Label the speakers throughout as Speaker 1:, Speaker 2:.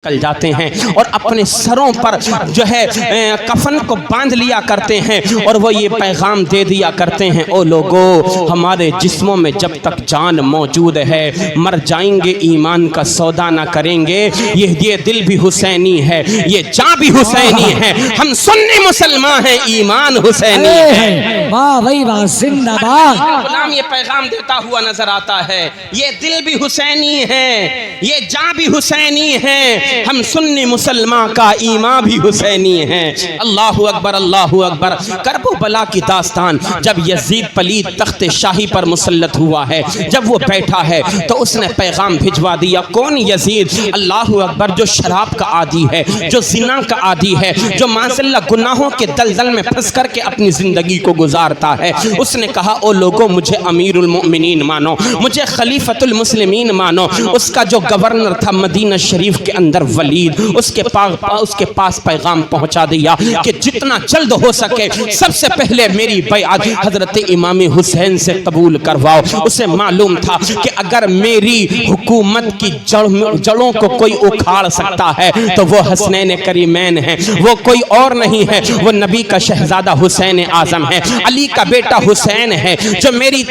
Speaker 1: نکل جاتے ہیں اور اپنے سروں پر جو ہے کفن کو باندھ لیا کرتے ہیں اور وہ یہ پیغام دے دیا کرتے ہیں، او لوگو ہمارے جسموں میں جب تک جان موجود ہے مر جائیں گے، ایمان کا سودا نہ کریں گے۔ یہ دل بھی حسینی ہے، یہ جان بھی حسینی ہے، ہم سنی مسلمان ہیں، ایمان حسینی ہے۔
Speaker 2: واہ بھائی واہ، زندہ باد۔
Speaker 1: غلام یہ پیغام دیتا ہوا نظر آتا ہے، یہ دل بھی حسینی ہے، یہ جان بھی حسینی ہے، ہم سنی مسلمان کا ایمان بھی حسینی ہے۔ اللہ اکبر، اللہ اکبر۔ کرب و بلا کی داستان، جب یزید پلید تخت شاہی پر مسلط ہوا ہے، جب وہ بیٹھا ہے تو اس نے پیغام بھجوا دیا۔ کون یزید؟ اللہ اکبر، جو شراب کا عادی ہے، جو زنا کا عادی ہے، جو معاذ اللہ گناہوں کے دلدل میں پھنس کر کے اپنی زندگی کو گزارتا ہے۔ اس نے کہا، او لوگوں مجھے امیر المؤمنین مانو، مجھے خلیفۃ المسلمین مانو۔ اس کا جو گورنر تھا مدینہ شریف کے اندر ولید، اس کے پاس پیغام پہنچا دیا کہ جتنا جلد ہو سکے سب سے پہلے میری بیعت حضرت امام حسین سے قبول کرواؤ۔ اسے معلوم تھا کہ اگر میری حکومت کی جڑوں کو کوئی اکھاڑ سکتا ہے تو وہ حسنین کریمین ہیں، وہ کوئی اور نہیں ہے، وہ نبی کا شہزادہ حسین اعظم ہے، علی کا بیٹا حسین ہے، جو میری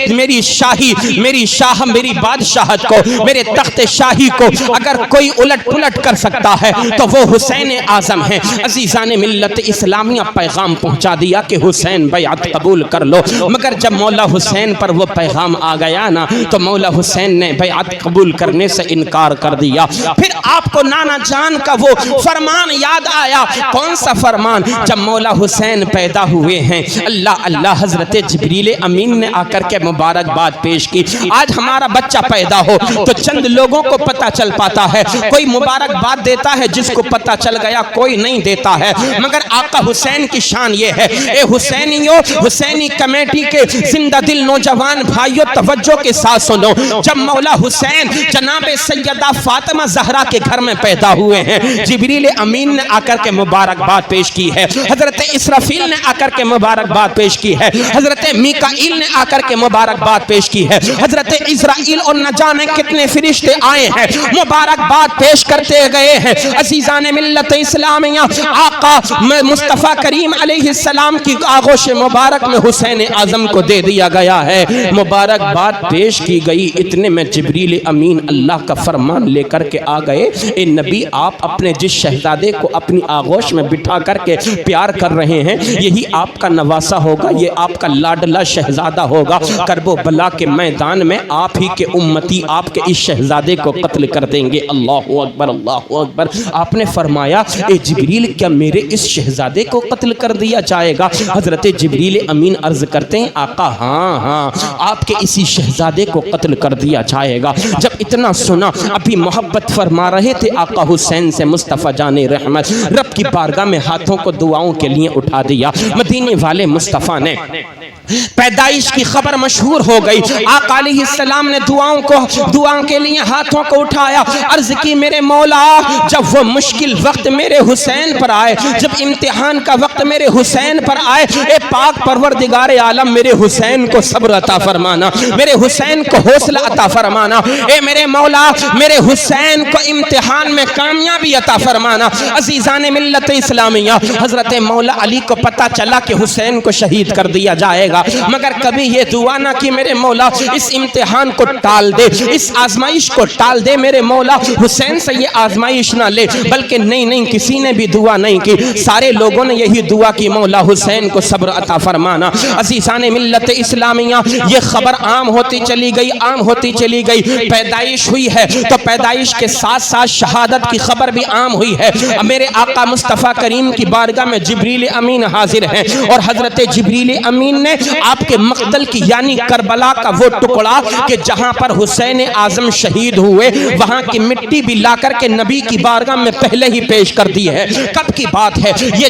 Speaker 1: بادشاہت کو، میرے تخت شاہی کو اگر کوئی الٹ پلٹ کر سکتا ہے تو وہ حسین اعظم ہے۔ عزیزان ملت اسلامیہ پیغام پہنچا دیا کہ حسین بیعت قبول کر لو، مگر جب مولا حسین پر وہ پیغام آ گیا نا تو مولا حسین نے بیعت قبول کرنے سے انکار کر دیا۔ پھر آپ کو نانا جان کا وہ فرمان یاد آیا۔ کون سا فرمان؟ جب مولا حسین پیدا ہوئے ہیں، اللہ حضرت جبریل امین نے آ کر کے مبارکباد پیش کی۔ آج ہمارا بچہ پیدا ہو تو چند لوگوں کو پتہ چل پاتا ہے، کوئی مبارکباد دیتا ہے، جس کو پتہ چل گیا کوئی نہیں دیتا ہے، مگر آقا حسین کی شان یہ ہے۔ اے حسینیوں، حسینی کمیٹی کے زندہ دل نوجوان بھائیوں، توجہ کے ساتھ سنو۔ جب مولا حسین جناب سیدہ فاطمہ زہرا کے گھر میں پیدا ہوئے ہیں، جبریل امین نے آ کر کے مبارکباد پیش کی ہے، حضرت اسرافیل نے آ کر کے مبارکباد پیش کی ہے، حضرت میکائیل نے آ کر کے مبارکباد پیش کی ہے، حضرت اسرائیل اور نہ جانے کتنے فرشتے آئے ہیں، مبارکباد پیش کرتے گئے ہیں۔ عزیزان ملت اسلامیہ، آقا مصطفیٰ کریم علیہ السلام کی آغوش مبارک میں حسین اعظم کو دے دیا گیا ہے، مبارکباد پیش کی گئی۔ اتنے میں جبریل امین اللہ کا فرمان لے کر کے آ گئے، اے نبی آپ اپنے جس شہزادے کو اپنی آغوش میں بٹھا کر کے پیار کر رہے ہیں، یہی آپ کا نواسا ہوگا، یہ آپ کا لاڈلا شہزادہ ہوگا۔ کرب و بلا کے میدان میں آپ ہی کے امتی آپ کے اس شہزادے کو قتل کر دیں گے۔ اللہ اکبر، اللہ اکبر۔ آپ نے فرمایا، اے جبریل کیا میرے اس شہزادے کو قتل کر دیا جائے گا؟ حضرت جبریل امین عرض کرتے ہیں، آقا ہاں آپ کے اسی شہزادے کو قتل کر دیا جائے گا۔ جب اتنا سنا، ابھی محبت فرما رہے تھے آقا حسین سے، مصطفیٰ جان رحمت رب کی بارگاہ میں ہاتھوں کو دعاؤں کے لیے اٹھا دیا۔ مدینے والے مصطفیٰ نے پیدائش کی خبر مشہور ہو گئی، آقا علیہ السلام نے دعاؤں کے لیے ہاتھوں کو اٹھایا، عرض کی میرے مولا جب وہ مشکل وقت میرے حسین پر آئے، جب امتحان کا وقت میرے حسین پر آئے، اے پاک پروردگار عالم میرے حسین کو صبر عطا فرمانا، میرے حسین کو حوصلہ عطا فرمانا، اے میرے مولا میرے حسین کو امتحان میں کامیابی عطا فرمانا۔ عزیزان ملت اسلامیہ، حضرت مولا علی کو پتہ چلا کہ حسین کو شہید کر دیا جائے گا، مگر کبھی یہ دعا نہ کی میرے مولا اس امتحان کو ٹال دے، اس آزمائش کو ٹال دے میرے مولا، حسین سے یہ آزمائش نہ لے، بلکہ نہیں کسی نے بھی دعا نہیں کی، سارے لوگوں نے یہی دعا کی، مولا حسین کو صبر عطا فرمانا۔ عزیزان ملت اسلامیہ، یہ خبر عام ہوتی چلی گئی، پیدائش ہوئی ہے تو پیدائش کے ساتھ ساتھ شہادت کی خبر بھی عام ہوئی ہے۔ میرے آقا مصطفیٰ کریم کی بارگاہ میں جبریل امین حاضر ہیں، اور حضرت جبریل امین نے آپ کے مقتل کی یعنی کربلا کا وہ ٹکڑا کہ جہاں پر حسین اعظم شہید ہوئے، وہاں کی مٹی بھی لا کر کے نبی کی بارگاہ میں پہلے ہی پیش کر دی ہے۔ کب کی بات ہے یہ؟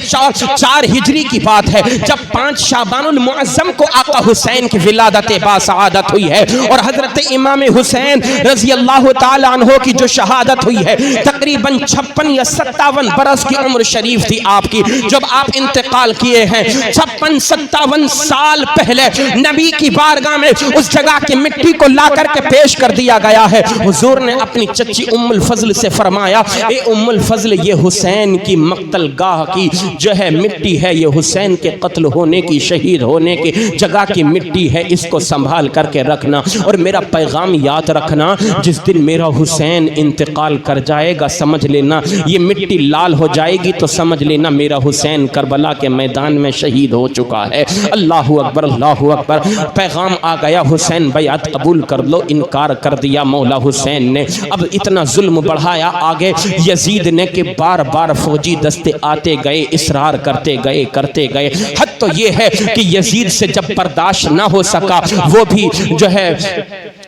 Speaker 1: 4 ہجری کی بات ہے، جب 5 شعبان المعظم کو آقا حسین کی ولادت باسعادت ہوئی ہے، اور حضرت امام حسین رضی اللہ تعالی عنہ کی جو شہادت ہوئی ہے، تقریباً 56 یا 57 برس کی عمر شریف تھی آپ کی، جب آپ انتقال کیے ہیں۔ 56-57 سال سال پہلے نبی کی بارگاہ میں اس جگہ کی مٹی کو لا کر کے پیش کر دیا گیا ہے۔ حضور نے اپنی چچی ام الفضل سے فرمایا اے ام الفضل یہ حسین کی مقتل گاہ کی جو ہے مٹی ہے، یہ حسین کے قتل ہونے کی شہید ہونے کی جگہ کی مٹی ہے، اس کو سنبھال کر کے رکھنا اور میرا پیغام یاد رکھنا، جس دن میرا حسین انتقال کر جائے گا سمجھ لینا یہ مٹی لال ہو جائے گی تو سمجھ لینا میرا حسین کربلا کے میدان میں شہید ہو چکا ہے۔ اللہ اکبر اللہ اکبر۔ پیغام آ گیا حسین بیعت قبول کر لو، انکار کر دیا مولا حسین نے۔ اب اتنا ظلم بڑھایا آگے یزید نے کہ بار بار فوجی دستے آتے گئے، اصرار کرتے گئے حد تو یہ ہے کہ یزید سے جب برداشت نہ ہو سکا وہ بھی جو ہے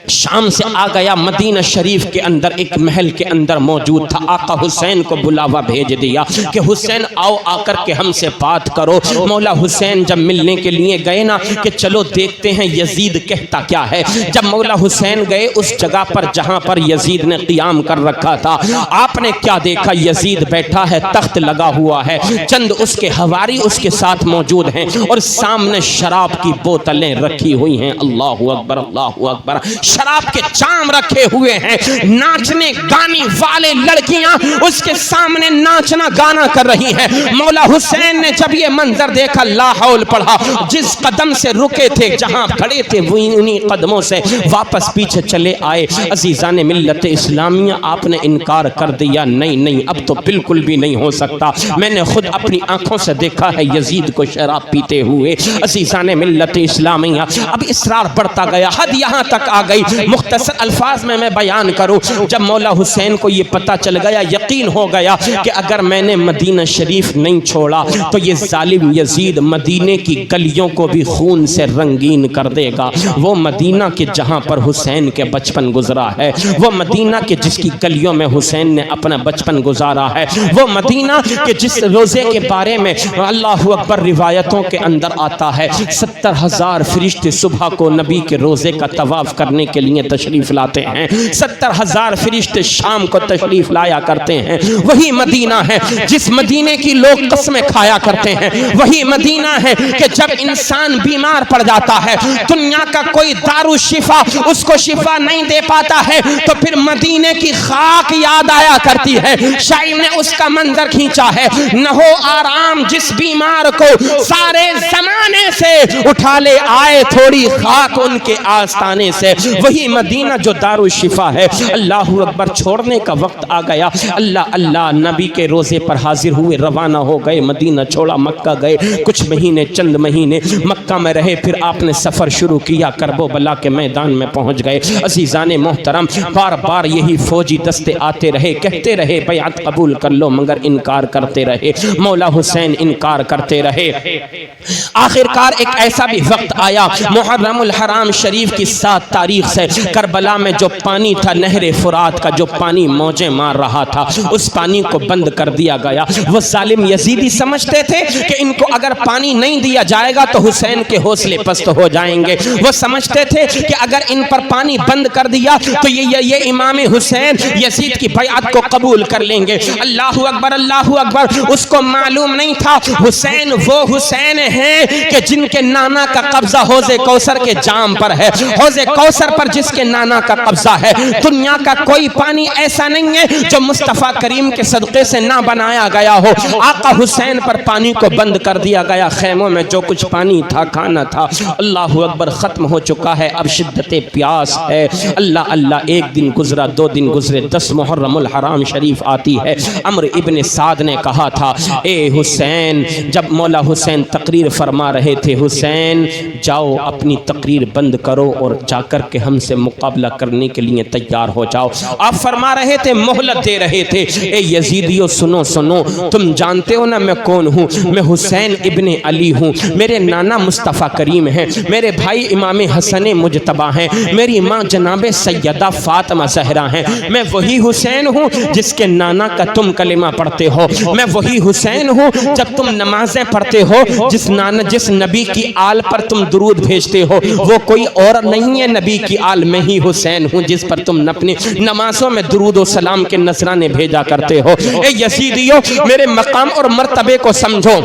Speaker 1: شام سے آ گیا، مدینہ شریف کے اندر ایک محل کے اندر موجود تھا، آقا حسین کو بلاوا بھیج دیا کہ حسین آؤ آ کر کے ہم سے بات کرو۔ مولا حسین جب ملنے کے لیے گئے نا کہ چلو دیکھتے ہیں یزید کہتا کیا ہے، جب مولا حسین گئے اس جگہ پر جہاں پر یزید نے قیام کر رکھا تھا، آپ نے کیا دیکھا، یزید بیٹھا ہے، تخت لگا ہوا ہے، چند اس کے حواری اس کے ساتھ موجود ہیں اور سامنے شراب کی بوتلیں رکھی ہوئی ہیں۔ اللہ اکبر اللہ اکبر۔ شراب کے جام رکھے ہوئے ہیں، ناچنے گانے والے لڑکیاں اس کے سامنے ناچنا گانا کر رہی ہیں۔ مولا حسین نے جب یہ منظر دیکھا لا حول پڑھا، جس قدم سے رکے تھے جہاں کھڑے تھے انہی قدموں سے واپس پیچھے چلے آئے۔ عزیزان ملت اسلامیہ آپ نے انکار کر دیا، نہیں اب تو بالکل بھی نہیں ہو سکتا، میں نے خود اپنی آنکھوں سے دیکھا ہے یزید کو شراب پیتے ہوئے۔ عزیزان ملت اسلامیہ اب اصرار بڑھتا گیا، حد یہاں تک آ گئی، مختصر الفاظ میں بیان کروں، جب مولا حسین کو یہ پتا چل گیا، یقین ہو گیا کہ اگر میں نے مدینہ شریف نہیں چھوڑا تو یہ ظالم یزید مدینے کی گلیوں کو بھی خون سے رنگین کر دے گا۔ وہ مدینہ کے جہاں پر حسین کے بچپن گزرا ہے، وہ مدینہ کے جس کی گلیوں میں حسین نے اپنا بچپن گزارا ہے، وہ مدینہ کے جس روزے کے بارے میں اللہ اکبر روایتوں کے اندر آتا ہے 70,000 فرشتے صبح کو نبی کے روزے کا طواف کرنے کے لیے تشریف لاتے ہیں، 70,000 فرشتے شام کو تشریف لایا کرتے ہیں۔ وہی مدینہ ہے جس مدینے کی لوگ قسمیں کھایا کرتے ہیں، وہی مدینہ ہے کہ جب انسان بیمار پڑ جاتا ہے دنیا کا کوئی دارو شفا اس کو شفا نہیں دے پاتا ہے تو پھر مدینے کی خاک یاد آیا کرتی ہے۔ شاعر نے اس کا منظر کھینچا ہے، نہ ہو آرام جس بیمار کو سارے زمانے سے اٹھا لے آئے تھوڑی خاک ان کے آستانے سے۔ وہی مدینہ جو دارو شفا ہے۔ اللہ اکبر۔ چھوڑنے کا وقت آ گیا، اللہ نبی کے روزے پر حاضر ہوئے، روانہ ہو گئے، مدینہ چھوڑا، مکہ گئے، کچھ مہینے چند مہینے مکہ میں رہے، پھر آپ نے سفر شروع کیا، کربلا کے میدان میں پہنچ گئے۔ عزیزان محترم بار بار یہی فوجی دستے آتے رہے، کہتے رہے بیعت قبول کر لو، مگر انکار کرتے رہے، مولا حسین انکار کرتے رہے۔ آخرکار ایک ایسا بھی وقت آیا، محرم الحرام شریف کی 7 تاریخ سے کربلا میں جو پانی تھا، نہر فرات کا جو پانی موجیں مار رہا تھا، اس پانی کو بند کر دیا گیا۔ وہ ظالم یزیدی سمجھتے تھے کہ ان کو اگر پانی نہیں دیا جائے گا تو حسین کے حوصلے پست ہو جائیں گے۔ وہ سمجھتے تھے کہ اگر ان پر پانی بند کر دیا تو یہ امام حسین یزید کی بیعت کو قبول کر لیں گے۔ اللہ اکبر اللہ اکبر۔ اس کو معلوم نہیں تھا حسین وہ حسین ہیں کہ جن کے نانا کا قبضہ حوض کوثر کے جام پر ہے، حوض کوثر پر جس کے نانا کا قبضہ ہے۔ دنیا کا کوئی پانی ایسا نہیں ہے جو مصطفیٰ کریم کے صدقے سے نہ بنایا گیا ہو۔ آقا حسین پر پانی کو بند کر دیا گیا، خیموں میں جو کچھ پانی تھا، کھانا تھا، اللہ اکبر، ختم ہو چکا ہے۔ اب شدت پیاس ہے۔ اللہ ایک دن گزرا، 2 دن گزرے، 10 محرم الحرام شریف آتی ہے۔ عمرو ابن سعد نے کہا تھا اے حسین، جب مولا حسین تقریر فرما رہے تھے، حسین جاؤ اپنی تقریر بند کرو اور جا کر کے ہم سے مقابلہ کرنے کے لیے تیار ہو جاؤ۔ آپ فرما رہے تھے، مہلت دے رہے تھے، اے یزیدیو سنو، تم جانتے ہو نا میں کون ہوں؟ میں حسین ابن علی ہوں، میرے نانا مصطفیٰ کریم ہیں، میرے بھائی امام حسن مجتبیٰ ہیں، میری ماں جناب سیدہ فاطمہ زہرا ہیں، میں وہی حسین ہوں جس کے نانا کا تم کلمہ پڑھتے ہو، میں وہی حسین ہوں جب تم نمازیں پڑھتے ہو، جس نبی کی آل پر تم درود بھیجتے ہو، وہ کوئی اور نہیں ہے نبی کی آل میں ہی حسین ہوں جس پر تم اپنی نمازوں میں درود و سلام کے نذرانے بھیجا کرتے ہو۔ اے یزیدیو میرے مقام اور مرتبے کو سمجھو۔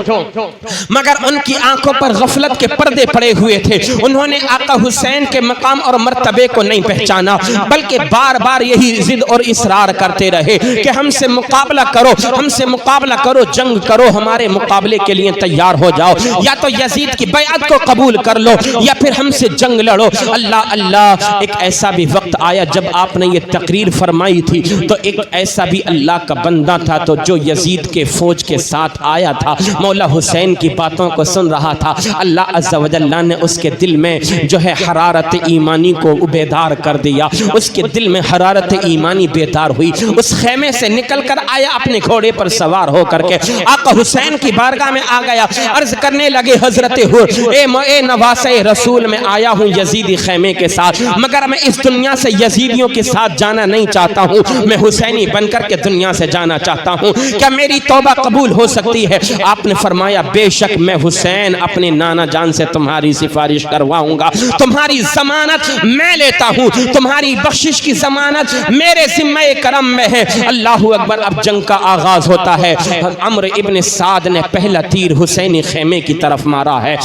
Speaker 1: مگر ان کی آنکھوں پر غفلت کے پردے پڑے ہوئے تھے، انہوں نے آقا حسین کے مقام اور مرتبے کو نہیں پہچانا، بلکہ بار بار یہی ضد اور اصرار کرتے رہے کہ ہم سے مقابلہ کرو، ہم سے مقابلہ کرو، جنگ کرو، ہمارے مقابلے کے لیے تیار ہو جاؤ، یا تو یزید کی بیعت کو قبول کر لو یا پھر ہم سے جنگ لڑو۔ اللہ اللہ، ایک ایسا بھی وقت آیا جب آپ نے یہ تقریر فرمائی تھی تو ایک ایسا بھی اللہ کا بندہ تھا تو جو یزید کے فوج کے ساتھ آیا تھا، مولا حسین کی باتوں کو سن رہا تھا۔ اللہ عز و جل نے اس کے دل میں جو ہے حرارت ایمانی کو بیدار کر دیا، اس کے دل میں حرارت ایمانی بیدار ہوئی، اس خیمے سے نکل کر آیا، اپنے گھوڑے پر سوار ہو کر کے آقا حسین کی بارگاہ میں آ گیا، عرض کرنے لگے حضرت حر، اے نواسے رسول میں آیا ہوں یزیدی خیمے کے ساتھ، مگر میں اس دنیا سے یزیدیوں کے ساتھ جانا نہیں چاہتا ہوں، میں حسینی بن کر کے دنیا سے جانا چاہتا ہوں، کیا میری توبہ قبول ہو سکتی ہے؟ آپ نے فرمایا بے شک میں حسین اپنے نانا جان سے تمہاری سفارش کرواؤں گا، تمہاری ضمانت میں لیتا ہوں، تمہاری بخشش کی ضمانت میرے ذمہ کرم میں ہے۔ اللہ اکبر، اب جنگ کا آغاز ہوتا ہے۔ عمرو ابن سعد نے پہلا تیر حسینی خیمے کی طرف مارا ہے،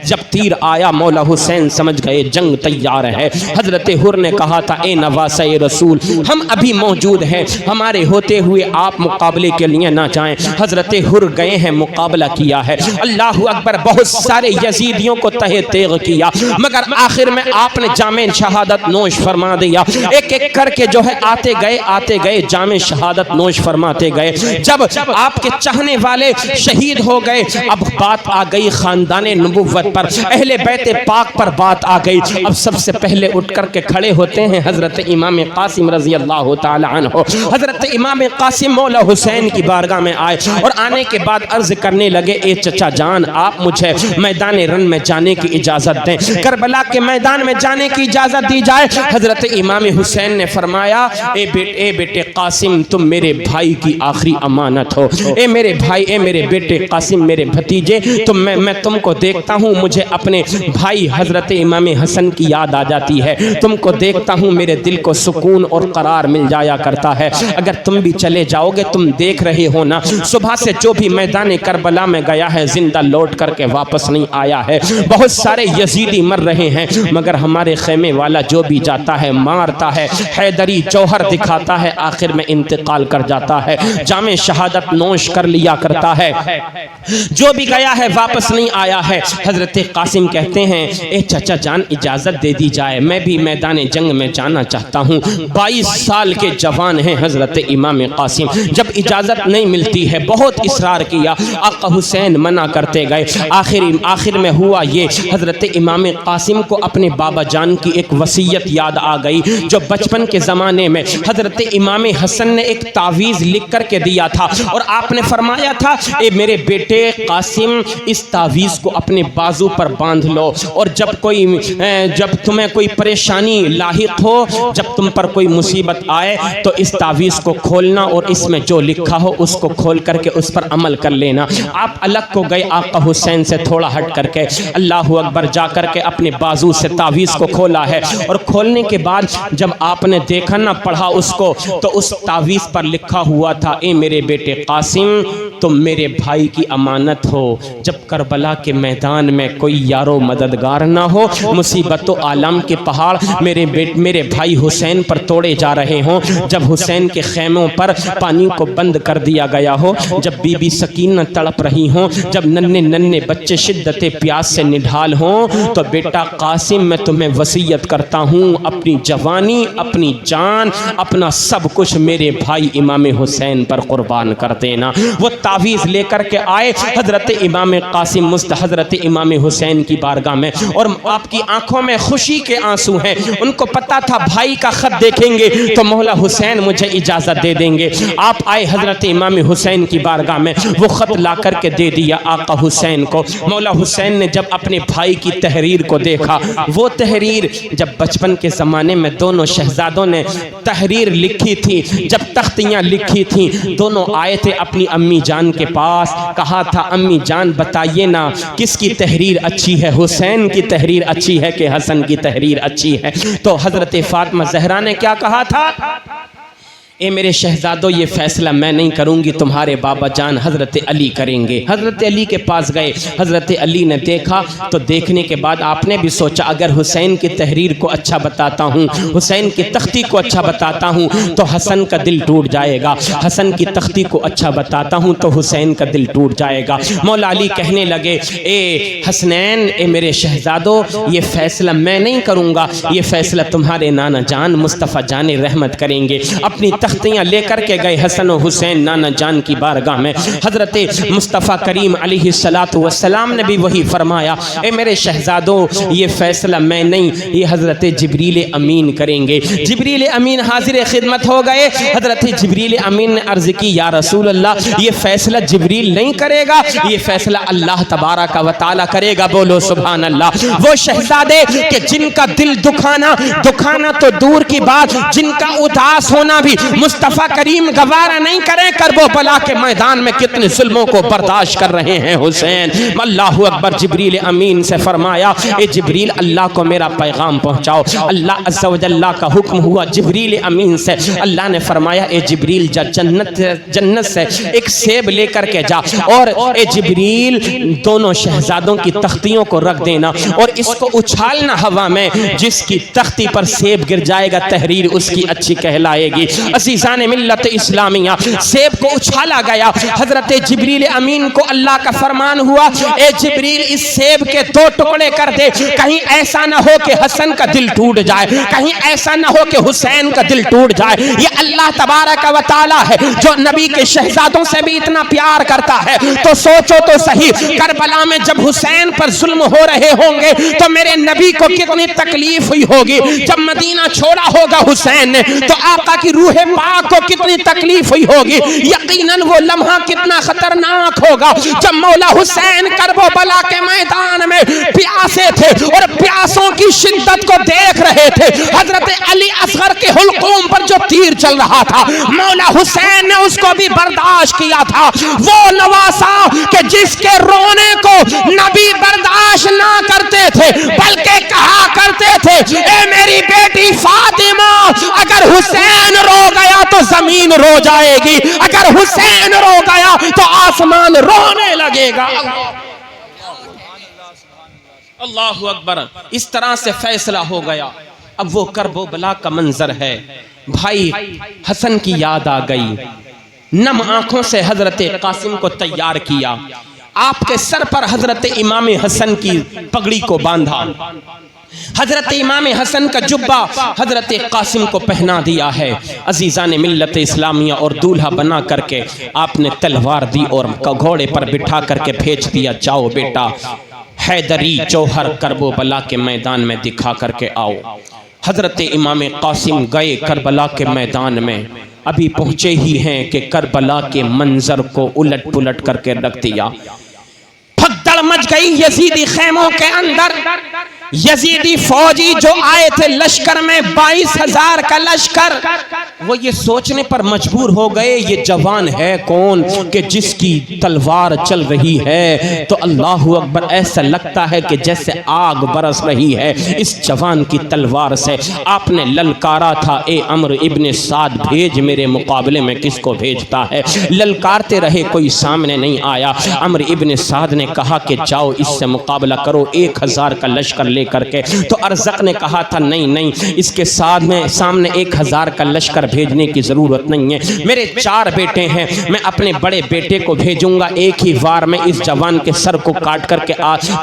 Speaker 1: جب تیر آیا مولا حسین سمجھ گئے جنگ تیار ہے۔ حضرت حر نے کہا تھا اے نواسہ رسول، ہم ابھی موجود ہیں، ہمارے ہوتے ہوئے آپ مقابلے کے لیے نہ جائیں۔ حضرت حر گئے ہیں، مقابلہ کیا ہے، اللہ اکبر، بہت سارے یزیدیوں کو تہہ تیغ کیا، مگر آخر میں آپ نے جامِ شہادت نوش فرما دیا۔ ایک ایک کر کے جو ہے آتے گئے جامِ شہادت نوش فرماتے گئے۔ جب آپ کے چاہنے والے شہید ہو گئے، اب بات آ گئی خاندان نبوت پر، اہل بیت پاک پر بات آ گئی۔ اب سب سے پہلے اٹھ کر کے کھڑے ہوتے ہیں حضرت امام قاسم رضی اللہ تعالی عنہ۔ حضرت امام قاسم مولا حسین کی بارگاہ میں آئے اور آنے کے بعد عرض کرنے لگے اے چچا جان، آپ مجھے میدان رن میں جانے کی اجازت دیں، کربلا کے میدان میں جانے کی اجازت دی جائے۔ حضرت امام حسین نے فرمایا اے بیٹے قاسم، تم میرے بھائی کی آخری امانت ہو، اے میرے بھائی، اے میرے بیٹے قاسم، میرے بھتیجے، میں تم کو دیکھتا ہوں، مجھے اپنے بھائی حضرت امام حسن کی یاد آ جاتی ہے، تم کو دیکھتا ہوں میرے دل کو سکون اور قرار مل جایا کرتا ہے، اگر تم بھی چلے جاؤ گے، تم دیکھ رہے ہو نا صبح سے جو بھی میدان کربلا میں گیا ہے زندہ لوٹ کر کے واپس نہیں آیا ہے، بہت سارے یزیدی مر رہے ہیں، مگر ہمارے خیمے والا جو بھی جاتا ہے مارتا ہے، حیدری جوہر دکھاتا ہے، آخر میں انتقال کر جاتا ہے، جامِ شہادت نوش کر لیا کرتا ہے، جو بھی گیا ہے واپس نہیں آیا ہے۔ حضرت قاسم کہتے ہیں اے چچا جان، اجازت دے دی جائے، میں بھی میدان جنگ میں جانا چاہتا ہوں۔ 22 سال کے جوان ہیں حضرت امام قاسم، جب اجازت نہیں ملتی ہے بہت اصرار کیا، آقا حسین منع کرتے گئے، آخر میں ہوا یہ، حضرت امام قاسم کو اپنے بابا جان کی ایک وصیت یاد آ گئی جو بچپن کے زمانے میں حضرت امام حسن نے ایک تعویذ لکھ کر کے دیا تھا، اور آپ نے فرمایا تھا اے میرے بیٹے قاسم، اس تعویذ کو اپنے بازو پر باندھ لو، اور جب تمہیں کوئی پریشانی لاحق ہو، جب تم پر کوئی مصیبت آئے تو اس تعویذ کو کھولنا اور اس میں جو لکھا ہو اس کو کھول کر کے اس پر عمل کر لینا۔ آپ الگ کو گئے آقا حسین سے تھوڑا ہٹ کر کے، اللہ اکبر، جا کر کے اپنے بازو سے تعویذ کو کھولا ہے، اور کھولنے کے بعد جب آپ نے دیکھا نہ پڑھا اس کو، تو اس تعویذ پر لکھا ہوا تھا اے میرے بیٹے قاسم، تم میرے بھائی کی امانت ہو، جب کربلا کے میدان میں کوئی یارو مددگار نہ ہو، مصیبت و عالم کے پہاڑ میرے بھائی حسین پر توڑے جا رہے ہوں، جب حسین کے خیموں پر پانی کو بند کر دیا گیا ہو، جب بی بی سکینہ تڑپ رہی ہوں، جب ننھے بچے شدت پیاس سے نڈھال ہوں، تو بیٹا قاسم میں تمہیں وصیت کرتا ہوں اپنی جوانی، اپنی جان، اپنا سب کچھ میرے بھائی امام حسین پر قربان کر دینا۔ وہ تعویذ لے کر کے آئے حضرت امام قاسم حضرت امام حسین کی بارگاہ میں، اور آپ کی آنکھوں میں خوشی کے آنسو ہیں، ان کو پتا تھا بھائی کا خط دیکھیں گے تو مولا حسین مجھے اجازت دے دیں گے۔ آپ آئے حضرت امام حسین کی بارگاہ میں، وہ خط لا کر کے دے دیا آقا حسین کو۔ مولا حسین نے جب اپنے بھائی کی تحریر کو دیکھا، وہ تحریر جب بچپن کے زمانے میں دونوں شہزادوں نے تحریر لکھی تھی، جب تختیاں لکھی تھیں، دونوں آئے تھے اپنی امی جان جان کے پاس، کہا تھا امی جان بتائیے نا کس کی تحریر اچھی ہے، حسین کی تحریر اچھی ہے کہ حسن کی تحریر اچھی ہے؟ تو حضرت فاطمہ زہرا نے کیا کہا تھا؟ اے میرے شہزادو یہ فیصلہ میں نہیں کروں گی، تمہارے بابا جان حضرت علی کریں گے۔ حضرت علی کے پاس گئے، حضرت علی نے دیکھا تو دیکھنے کے بعد آپ نے بھی سوچا اگر حسین کی تحریر کو اچھا بتاتا ہوں، حسین کی تختی کو اچھا بتاتا ہوں تو حسن کا دل ٹوٹ جائے گا، حسن کی تختی کو اچھا بتاتا ہوں تو حسین کا دل ٹوٹ جائے گا۔ مولا علی کہنے لگے اے حسنین، اے میرے شہزادو یہ فیصلہ میں نہیں کروں گا، یہ فیصلہ تمہارے نانا جان مصطفیٰ جان رحمت کریں گے۔ اپنی تختیاں لے کر کے گئے حسن و حسین نانا جان کی بارگاہ میں۔ حضرت مصطفیٰ کریم علیہ السلام نے بھی وہی فرمایا، اے میرے شہزادو یہ فیصلہ میں نہیں، یہ حضرت جبریل امین کریں گے۔ جبریل امین حاضر خدمت ہو گئے۔ حضرت جبریل امین نے عرض کی یا رسول اللہ یہ فیصلہ جبریل نہیں کرے گا، یہ فیصلہ اللہ تبارک و تعالی کرے گا۔ بولو سبحان اللہ۔ وہ شہزادے کہ جن کا دل دکھانا تو دور کی بات، جن کا اداس ہونا بھی مصطفیٰ کریم گوارا نہیں کریں، کرب و بلا کے میدان میں کتنے ظلموں کو برداشت کر رہے ہیں حسین۔ اللہ اکبر۔ جبریل امین سے فرمایا اے جبریل اللہ کو میرا پیغام پہنچاؤ۔ اللہ عز و جل کا حکم ہوا جبریل امین سے، اللہ نے فرمایا اے جبریل جا جنت سے ایک سیب لے کر کے جا، اور اے جبریل دونوں شہزادوں کی تختیوں کو رکھ دینا اور اس کو اچھالنا ہوا میں، جس کی تختی پر سیب گر جائے گا تحریر اس کی اچھی کہلائے گی۔ عزیزان ملت اسلامیہ، سیب کو اچھالا گیا۔ حضرت جبریل امین کو اللہ کا فرمان ہوا اے جبریل اس سیب کے 2 ٹکڑے کر دے، کہیں ایسا نہ ہو کہ حسن کا دل ٹوٹ جائے، کہیں ایسا نہ ہو کہ حسین کا دل ٹوٹ جائے۔ یہ اللہ تبارک و تعالی ہے جو نبی کے شہزادوں سے بھی اتنا پیار کرتا ہے۔ تو سوچو تو صحیح، کربلا میں جب حسین پر ظلم ہو رہے ہوں گے تو میرے نبی کو کتنی تکلیف ہوئی ہوگی۔ جب مدینہ چھوڑا ہوگا حسین نے تو آقا کی روح پاک کو کتنی تکلیف ہوئی ہوگی۔ یقیناً وہ لمحہ کتنا خطرناک ہوگا جب مولا حسین کرب و بلا کے میدان میں پیاسے تھے اور پیاسوں کی شدت کو دیکھ رہے تھے۔ حضرت علی اصغر کے حلقوم پر جو تیر چل رہا تھا مولا حسین نے اس کو بھی برداشت کیا تھا۔ وہ نواسا کہ جس کے رونے کو نبی برداشت نہ کرتے تھے بلکہ کہا کرتے تھے اے میری بیٹی فاطمہ اگر حسین رو گیا تو زمین رو جائے گی، اگر حسین رو گیا تو آسمان رونے لگے گا۔ اللہ اکبر۔ اس طرح سے فیصلہ ہو گیا۔ اب وہ کرب و بلا کا منظر ہے، بھائی حسن کی یاد آ گئی، نم آنکھوں سے حضرت قاسم کو تیار کیا، آپ کے سر پر حضرت امام حسن کی پگڑی کو باندھا، حضرت امام حسن کا جبہ حضرت قاسم کو پہنا دیا ہے۔ عزیزان ملت اسلامیہ، اور دولہا بنا کر کے آپ نے تلوار دی اور گھوڑے پر بٹھا کر کے بھیج دیا، جاؤ بیٹا حیدری جوہر کرب و بلا کے میدان میں دکھا کر کے آؤ۔ حضرت امام قاسم گئے کربلا کے میدان میں، ابھی پہنچے ہی ہیں کہ کربلا کے منظر کو الٹ پلٹ کر کے رکھ دیا۔ بھگدڑ مچ گئی یزیدی خیموں کے اندر۔ یزیدی فوجی جو آئے تھے لشکر میں 22,000 کا لشکر، وہ یہ سوچنے پر مجبور ہو گئے یہ جوان ہے کون کہ جس کی تلوار چل رہی ہے تو اللہ اکبر ایسا لگتا ہے کہ جیسے آگ برس رہی ہے اس جوان کی تلوار سے۔ آپ نے للکارا تھا اے عمرو ابن سعد بھیج میرے مقابلے میں کس کو بھیجتا ہے؟ للکارتے رہے، کوئی سامنے نہیں آیا۔ عمرو ابن سعد نے کہا کہ جاؤ اس سے مقابلہ کرو 1,000 کا لشکر لے کر کے۔ تو ارزق نے کہا تھا نہیں اس کے ساتھ میں سامنے 1,000 کا لشکر بھیجنے کی ضرورت نہیں ہے، میرے 4 بیٹے ہیں، میں اپنے بڑے بیٹے کو بھیجوں گا، ایک ہی وار میں اس جوان کے سر کو کاٹ کر کے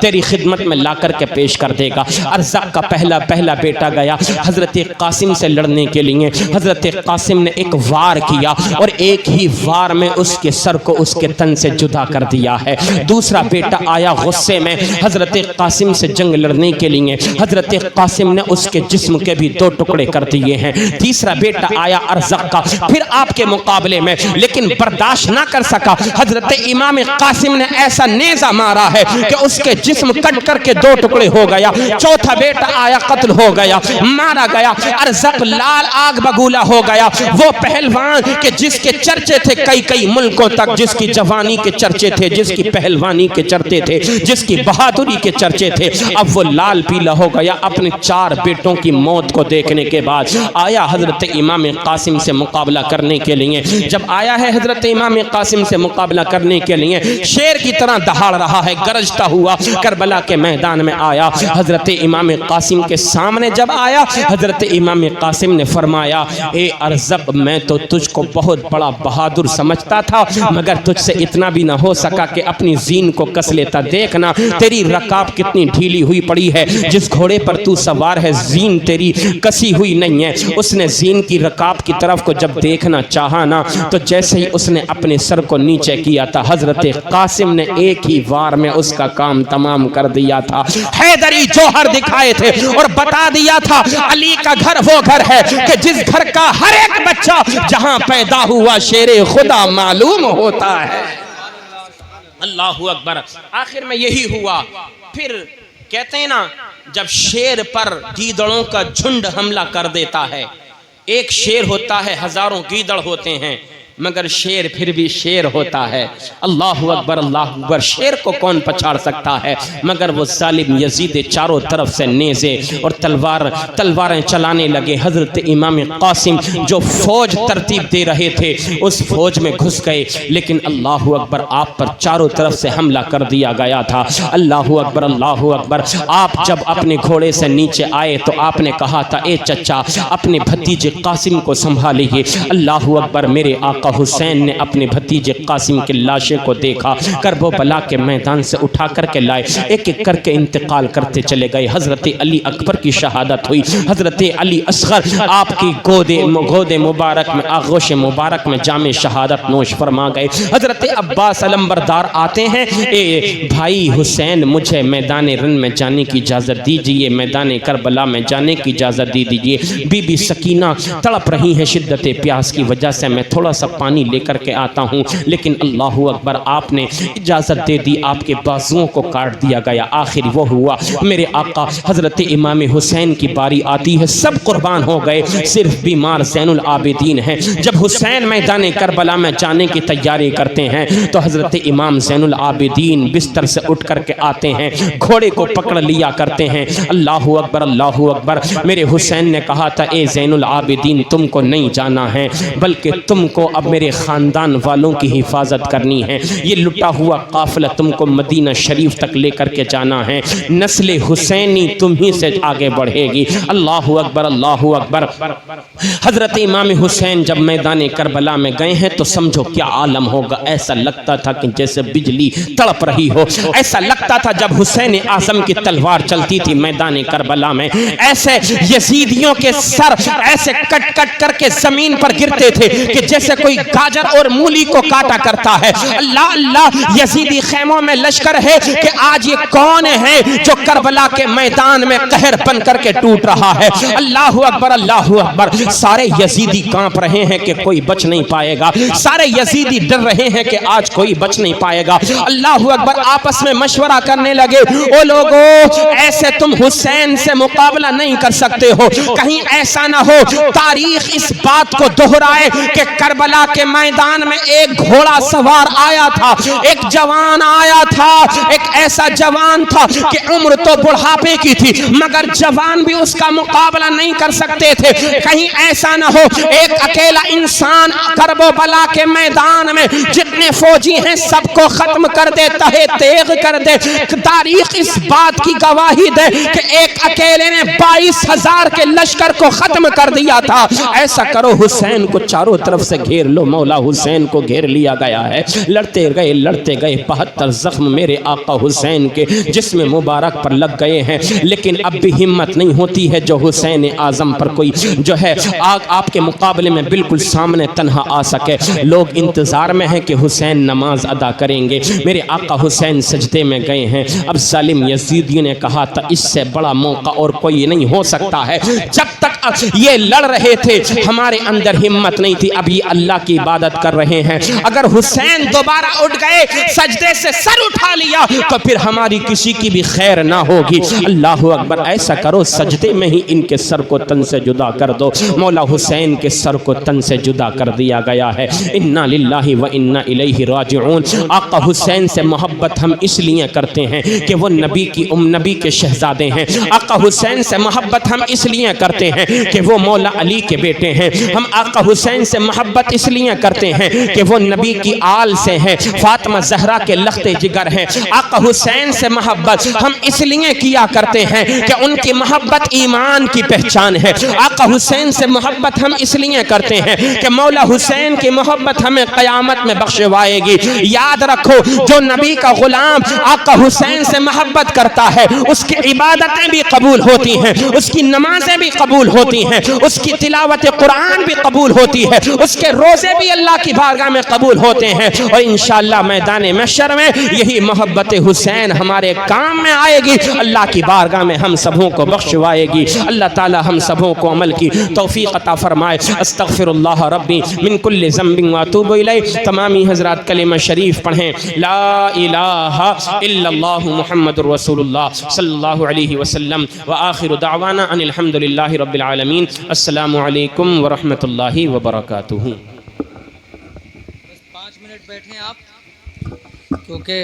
Speaker 1: تیری خدمت میں لا کر کے پیش کر دے گا۔ ارزق کا پہلا بیٹا گیا حضرت قاسم سے لڑنے کے لیے۔ حضرت قاسم نے ایک وار کیا اور ایک ہی وار میں اس کے سر کو اس کے تن سے جدا کر دیا ہے۔ دوسرا بیٹا آیا غصے میں حضرت قاسم سے جنگ لڑنے کے کے لیے حضرت قاسم نے اس کے جسم کے بھی 2 ٹکڑے کر دیے ہیں. تیسرا بیٹا آیا ارزق کا پھر آپ کے مقابلے میں، لیکن برداشت نہ کر سکا. حضرت امام قاسم نے ایسا نیزہ مارا ہے کہ اس کے جسم کٹ کر کے 2 ٹکڑے ہو گیا. چوتھا بیٹا آیا قتل ہو گیا، مارا گیا. ارزق لال آگ بگولا ہو گیا. وہ پہلوان کہ جس کے چرچے تھے کئی ملکوں تک، جس کی جوانی کے چرچے تھے، جس کی پہلوانی کے چرچے تھے، جس کی بہادری کے چرچے تھے، اب وہ لال پیلا ہو گیا. اپنے 4 بیٹوں کی موت کو دیکھنے کے بعد آیا حضرت امام قاسم سے مقابلہ کرنے کے لیے. جب آیا ہے حضرت امام قاسم سے مقابلہ کرنے کے لیے، شیر کی طرح دہاڑ رہا ہے، گرجتا ہوا کربلا کے میدان میں آیا. حضرت امام قاسم کے سامنے جب آیا، حضرت امام قاسم نے فرمایا اے ارزق، میں تو تجھ کو بہت بڑا بہادر سمجھتا تھا، مگر تجھ سے اتنا بھی نہ ہو سکا کہ اپنی زین کو کس لیتا. دیکھنا تیری رکاب کتنی ڈھیلی ہوئی پڑی ہے، جس گھوڑے پر تو سوار ہے زین تیری کسی ہوئی نہیں ہے. اس نے زین کی رکاب کی طرف کو جب دیکھنا چاہا نا، تو جیسے ہی اس نے اپنے سر کو نیچے کیا تھا، حضرت قاسم نے ایک ہی وار میں اس کا کام تمام کر دیا تھا. حیدری جوہر دکھائے تھے اور بتا دیا تھا علی کا گھر وہ گھر ہے کہ جس گھر کا ہر ایک بچہ جہاں پیدا ہوا شیر خدا معلوم ہوتا ہے. اللہ اکبر. آخر میں یہی ہوا. پھر کہتے ہیں نا، جب شیر پر گیدڑوں کا جھنڈ حملہ کر دیتا ہے، ایک شیر ہوتا ہے، ہزاروں گیدڑ ہوتے ہیں، مگر شیر پھر بھی شیر ہوتا ہے. اللہ اکبر اللہ اکبر. شیر کو کون پچھاڑ سکتا ہے؟ مگر وہ ظالم یزید چاروں طرف سے نیزے اور تلواریں چلانے لگے. حضرت امام قاسم جو فوج ترتیب دے رہے تھے اس فوج میں گھس گئے، لیکن اللہ اکبر آپ پر چاروں طرف سے حملہ کر دیا گیا تھا. اللہ اکبر اللہ اکبر. آپ جب اپنے گھوڑے سے نیچے آئے تو آپ نے کہا تھا اے چچا اپنے بھتیجے قاسم کو سنبھالیے. اللہ اکبر. میرے آقا حسین نے اپنے بھتیجے قاسم کے لاشے کو دیکھا، کربلا کے میدان سے اٹھا کر کے لائے، ایک ایک کر کے انتقال کرتے چلے گئے. حضرت علی اکبر کی شہادت ہوئی. حضرت علی اصغر آپ کی گود مبارک میں، آغوش مبارک میں جام شہادت نوش فرما گئے. حضرت عباس علمبردار آتے ہیں، اے بھائی حسین مجھے میدان رن میں جانے کی اجازت دیجئے، میدان کربلا میں جانے کی اجازت دیجئے. بی بی سکینہ تڑپ رہی ہیں شدت پیاس کی وجہ سے، میں تھوڑا سا پانی لے کر کے آتا ہوں. لیکن اللہ اکبر آپ نے اجازت دے دی، آپ کے بازوؤں کو کاٹ دیا گیا. آخر وہ ہوا میرے آقا حضرت امام حسین کی باری آتی ہے. سب قربان ہو گئے، صرف بیمار زین العابدین ہیں. جب حسین میدان کربلا میں جانے کی تیاری کرتے ہیں تو حضرت امام زین العابدین بستر سے اٹھ کر کے آتے ہیں، گھوڑے کو پکڑ لیا کرتے ہیں. اللہ اکبر اللہ اکبر. میرے حسین نے کہا تھا اے زین العابدین تم کو نہیں جانا ہے، بلکہ تم کو اب میرے خاندان والوں کی حفاظت کرنی ہے. یہ لٹا ہوا قافلہ تم کو مدینہ شریف تک لے کر کے جانا ہے. نسل حسینی تم ہی سے آگے بڑھے گی. اللہ اکبر اللہ اکبر. حضرت امام حسین جب میدان کربلا میں گئے ہیں تو سمجھو کیا عالم ہوگا. ایسا لگتا تھا کہ جیسے بجلی تڑپ رہی ہو. ایسا لگتا تھا جب حسین اعظم کی تلوار چلتی تھی میدان کربلا میں، ایسے یزیدیوں کے سر ایسے کٹ کٹ کر کے زمین پر گرتے تھے کہ جیسے کوئی گاجر اور مولی کو کاٹا کرتا ہے. اللہ اللہ. یزیدی خیموں میں لشکر ہے کہ آج یہ کون ہے جو کربلا کے میدان میں قہر بن کر کے ٹوٹ رہا ہے. اللہ اکبر اللہ اکبر. سارے یزیدی کانپ رہے ہیں کہ کوئی بچ نہیں پائے گا. سارے یزیدی ڈر رہے ہیں کہ آج کوئی بچ نہیں پائے گا. اللہ اکبر. آپس میں مشورہ کرنے لگے، او لوگو ایسے تم حسین سے مقابلہ نہیں کر سکتے ہو، کہیں ایسا نہ ہو تاریخ اس بات کو دہرائے کہ کربلا کے میدان میں ایک گھوڑا سوار آیا تھا، ایک جوان آیا تھا، ایک ایسا جوان تھا کہ عمر تو بڑھاپے کی تھی مگر جوان بھی اس کا مقابلہ نہیں کر سکتے تھے. کہیں ایسا نہ ہو ایک اکیلا انسان کربلا کے میدان میں جتنے فوجی ہیں سب کو ختم کر دے، تہے تیغ کر دے. تاریخ اس بات کی گواہی دے کہ ایک اکیلے نے 22,000 کے لشکر کو ختم کر دیا تھا. ایسا کرو حسین کو چاروں طرف سے گھیر لو مولا حسین کو گھیر لیا گیا ہے. لڑتے گئے 72 زخم میرے آقا حسین کے جسم مبارک پر لگ گئے ہیں, لیکن اب بھی ہمت نہیں ہوتی ہے جو حسین اعظم پر کوئی جو ہے آپ کے مقابلے میں بالکل سامنے تنہا آ سکے. لوگ انتظار میں ہیں کہ حسین نماز ادا کریں گے. میرے آقا حسین سجدے میں گئے ہیں. اب ظالم یزیدی نے کہا تھا اس سے بڑا موقع اور کوئی نہیں ہو سکتا ہے. جب تک یہ لڑ رہے تھے ہمارے اندر ہمت نہیں تھی. اب یہ اللہ کی عبادت کر رہے ہیں. اگر حسین دوبارہ اٹھ گئے سجدے سے سر اٹھا لیا تو پھر ہماری کسی کی بھی خیر نہ ہوگی. اللہ اکبر. ایسا کرو سجدے میں ہی ان کے سر کو تن سے جدا کر دو. مولا حسین کے سر کو تن سے جدا کر دیا گیا ہے. انا للہ و انا الیہ راجعون. آقا حسین سے محبت ہم اس لیے کرتے ہیں کہ وہ نبی کے شہزادے ہیں. آقا حسین سے محبت ہم اس لیے کرتے ہیں کہ وہ مولا علی کے بیٹے ہیں. ہم آقا حسین سے محبت اس لیے کرتے ہیں کہ وہ نبی کی آل سے ہیں, فاطمہ زہرا کے لخت جگر ہیں. آقا حسین سے محبت ہم اس لیے کیا کرتے ہیں کہ ان کی محبت ایمان کی پہچان ہے. آقا حسین سے محبت ہم اس لیے کرتے ہیں کہ مولا حسین کی محبت ہمیں قیامت میں بخشوائے گی. یاد رکھو جو نبی کا غلام آقا حسین سے محبت کرتا ہے اس کی عبادتیں بھی قبول ہوتی ہیں, اس کی نمازیں بھی قبول ہوتی ہیں, اس کی تلاوت قرآن بھی قبول ہوتی ہے, اس کے روزے بھی اللہ کی بارگاہ میں قبول ہوتے ہیں. اور انشاءاللہ میدان محشر میں یہی محبت حسین ہمارے کام میں آئے گی. اللہ کی بارگاہ میں ہم سبوں کو بخشوائے گی. اللہ تعالی ہم سبوں کو عمل کی توفیق عطا فرمائے. استغفر اللہ ربی من کل ذنب واتوب الیہ. تمامی حضرات کلمہ شریف پڑھیں لا الہ الا اللہ محمد رسول اللہ صلی اللہ علیہ وسلم. وآخر دعوانا ان الحمد للہ رب العالمین. السلام علیکم ورحمۃ اللہ وبرکاتہ.
Speaker 2: 5 منٹ بیٹھیں آپ کیونکہ